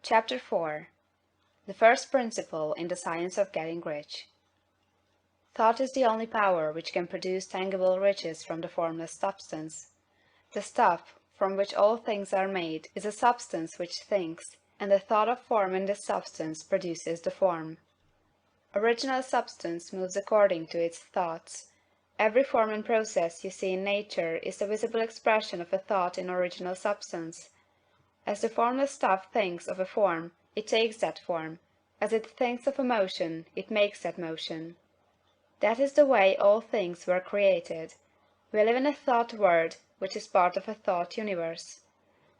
Chapter 4. The first principle in the science of getting rich. Thought is the only power which can produce tangible riches from the formless substance. The stuff, from which all things are made, is a substance which thinks, and the thought of form in this substance produces the form. Original substance moves according to its thoughts. Every form and process you see in nature is the visible expression of a thought in original substance. As the formless stuff thinks of a form, it takes that form; as it thinks of a motion, it makes that motion. That is the way all things were created. We live in a thought world, which is part of a thought universe.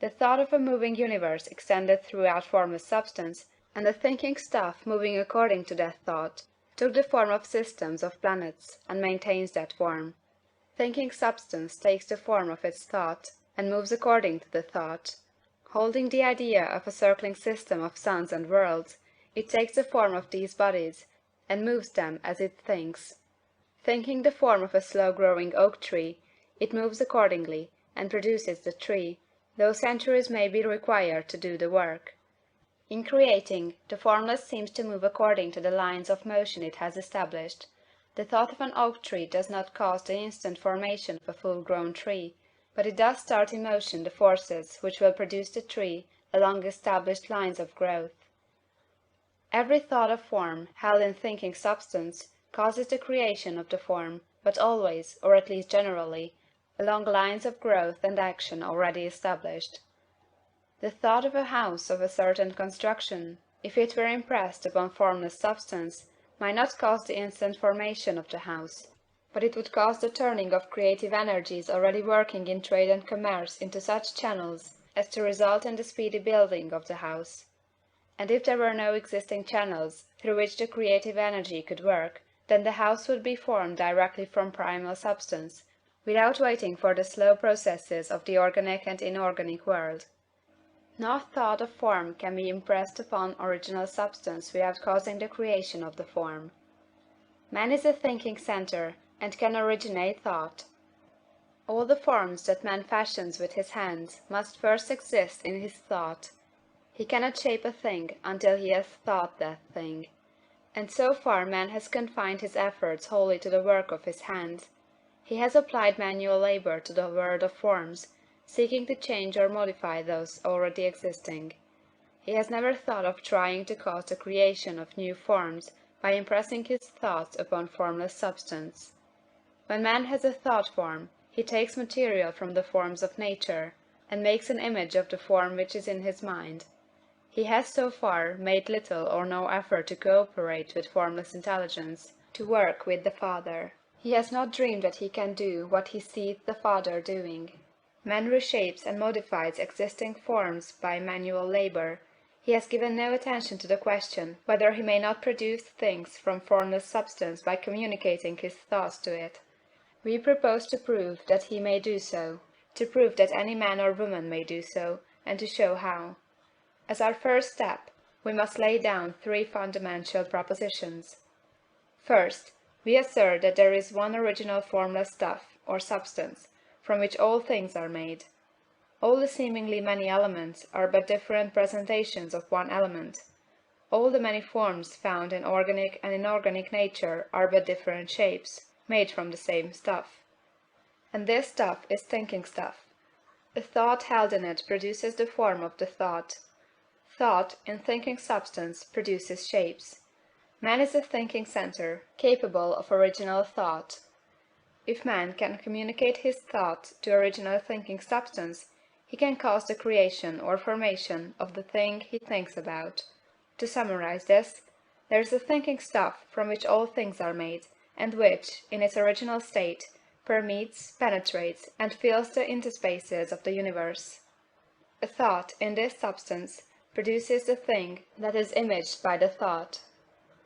The thought of a moving universe extended throughout formless substance, and the thinking stuff moving according to that thought, took the form of systems of planets, and maintains that form. Thinking substance takes the form of its thought, and moves according to the thought. Holding the idea of a circling system of suns and worlds, it takes the form of these bodies, and moves them as it thinks. Thinking the form of a slow-growing oak tree, it moves accordingly, and produces the tree, though centuries may be required to do the work. In creating, the formless seems to move according to the lines of motion it has established. The thought of an oak tree does not cause the instant formation of a full-grown tree, but it does start in motion the forces which will produce the tree along established lines of growth. Every thought of form, held in thinking substance, causes the creation of the form, but always, or at least generally, along lines of growth and action already established. The thought of a house of a certain construction, if it were impressed upon formless substance, might not cause the instant formation of the house, but it would cause the turning of creative energies already working in trade and commerce into such channels as to result in the speedy building of the house. And if there were no existing channels through which the creative energy could work, then the house would be formed directly from primal substance, without waiting for the slow processes of the organic and inorganic world. No thought of form can be impressed upon original substance without causing the creation of the form. Man is a thinking centre, and can originate thought. All the forms that man fashions with his hands must first exist in his thought. He cannot shape a thing until he has thought that thing. And so far man has confined his efforts wholly to the work of his hands. He has applied manual labour to the world of forms, seeking to change or modify those already existing. He has never thought of trying to cause the creation of new forms by impressing his thoughts upon formless substance. When man has a thought form, he takes material from the forms of nature, and makes an image of the form which is in his mind. He has so far made little or no effort to cooperate with formless intelligence, to work with the Father. He has not dreamed that he can do what he seeth the Father doing. Man reshapes and modifies existing forms by manual labor. He has given no attention to the question whether he may not produce things from formless substance by communicating his thoughts to it. We propose to prove that he may do so, to prove that any man or woman may do so, and to show how. As our first step, we must lay down three fundamental propositions. First, we assert that there is one original formless stuff, or substance, from which all things are made. All the seemingly many elements are but different presentations of one element. All the many forms found in organic and inorganic nature are but different shapes, made from the same stuff. And this stuff is thinking stuff. A thought held in it produces the form of the thought. Thought, in thinking substance, produces shapes. Man is a thinking centre, capable of original thought. If man can communicate his thought to original thinking substance, he can cause the creation or formation of the thing he thinks about. To summarize this, there is a thinking stuff from which all things are made, and which, in its original state, permeates, penetrates, and fills the interspaces of the universe. A thought, in this substance, produces the thing that is imaged by the thought.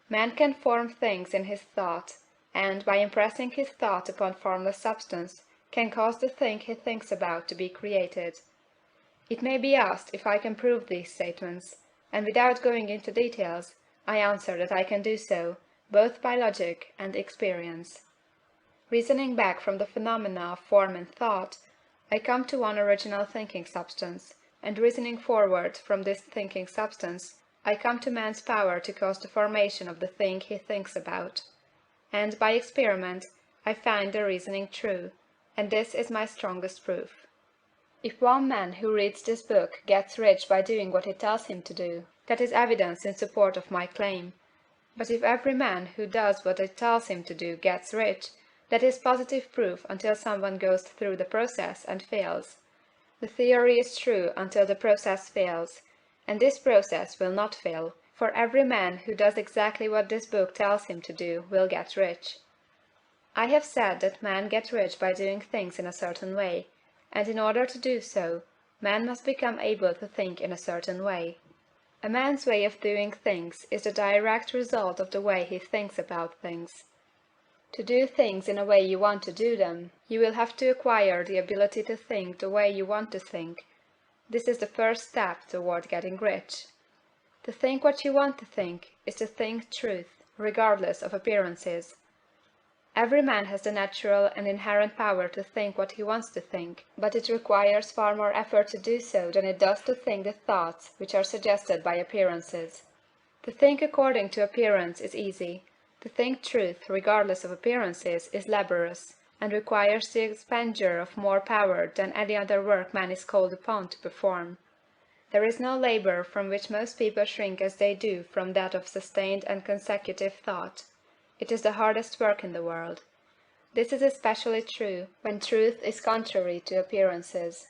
Man can form things in his thought, and, by impressing his thought upon formless substance, can cause the thing he thinks about to be created. It may be asked if I can prove these statements, and without going into details, I answer that I can do so, both by logic and experience. Reasoning back from the phenomena of form and thought, I come to one original thinking substance, and reasoning forward from this thinking substance, I come to man's power to cause the formation of the thing he thinks about. And, by experiment, I find the reasoning true, and this is my strongest proof. If one man who reads this book gets rich by doing what it tells him to do, that is evidence in support of my claim. But if every man who does what it tells him to do gets rich, that is positive proof until someone goes through the process and fails. The theory is true until the process fails, and this process will not fail, for every man who does exactly what this book tells him to do will get rich. I have said that men get rich by doing things in a certain way, and in order to do so, man must become able to think in a certain way. A man's way of doing things is the direct result of the way he thinks about things. To do things in a way you want to do them, you will have to acquire the ability to think the way you want to think. This is the first step toward getting rich. To think what you want to think is to think truth, regardless of appearances. Every man has the natural and inherent power to think what he wants to think, but it requires far more effort to do so than it does to think the thoughts which are suggested by appearances. To think according to appearance is easy. To think truth, regardless of appearances, is laborious, and requires the expenditure of more power than any other work man is called upon to perform. There is no labor from which most people shrink as they do from that of sustained and consecutive thought. It is the hardest work in the world. This is especially true when truth is contrary to appearances.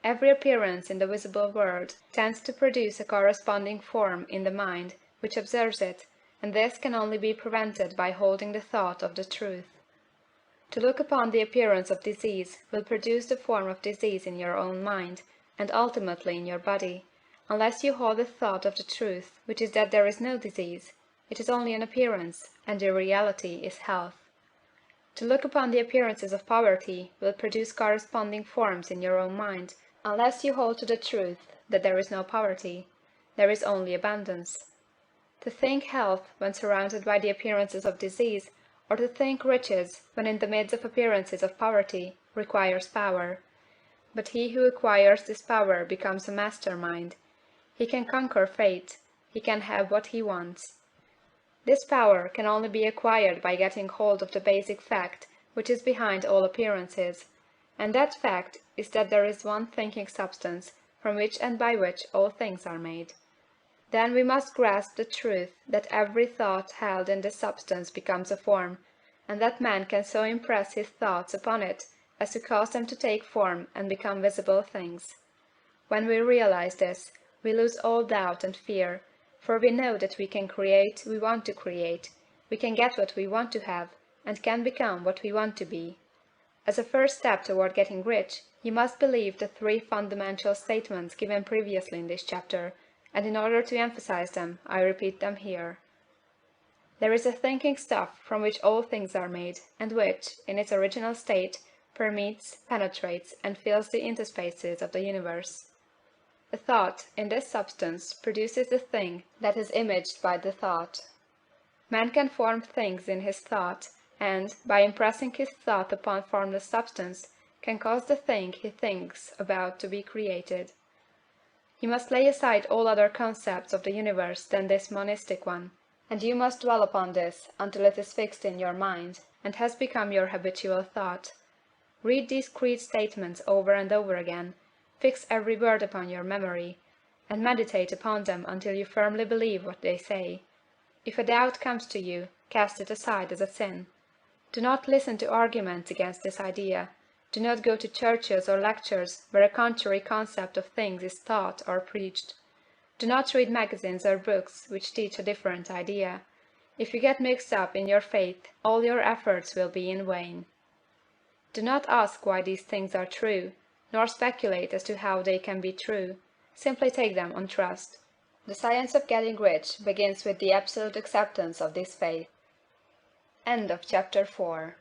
Every appearance in the visible world tends to produce a corresponding form in the mind which observes it, and this can only be prevented by holding the thought of the truth. To look upon the appearance of disease will produce the form of disease in your own mind, and ultimately in your body, unless you hold the thought of the truth, which is that there is no disease, it is only an appearance, and the reality is health. To look upon the appearances of poverty will produce corresponding forms in your own mind, unless you hold to the truth that there is no poverty, there is only abundance. To think health when surrounded by the appearances of disease, or to think riches when in the midst of appearances of poverty, requires power. But he who acquires this power becomes a master mind. He can conquer fate, he can have what he wants. This power can only be acquired by getting hold of the basic fact which is behind all appearances, and that fact is that there is one thinking substance from which and by which all things are made. Then we must grasp the truth that every thought held in this substance becomes a form, and that man can so impress his thoughts upon it as to cause them to take form and become visible things. When we realize this, we lose all doubt and fear, for we know that we can create we want to create, we can get what we want to have, and can become what we want to be. As a first step toward getting rich, you must believe the three fundamental statements given previously in this chapter, and in order to emphasize them, I repeat them here. There is a thinking stuff from which all things are made, and which, in its original state, permeates, penetrates, and fills the interspaces of the universe. A thought, in this substance, produces the thing that is imaged by the thought. Man can form things in his thought, and, by impressing his thought upon formless substance, can cause the thing he thinks about to be created. You must lay aside all other concepts of the universe than this monistic one, and you must dwell upon this until it is fixed in your mind, and has become your habitual thought. Read these creed statements over and over again, fix every word upon your memory, and meditate upon them until you firmly believe what they say. If a doubt comes to you, cast it aside as a sin. Do not listen to arguments against this idea. Do not go to churches or lectures where a contrary concept of things is taught or preached. Do not read magazines or books which teach a different idea. If you get mixed up in your faith, all your efforts will be in vain. Do not ask why these things are true, nor speculate as to how they can be true. Simply take them on trust. The science of getting rich begins with the absolute acceptance of this faith. End of chapter 4.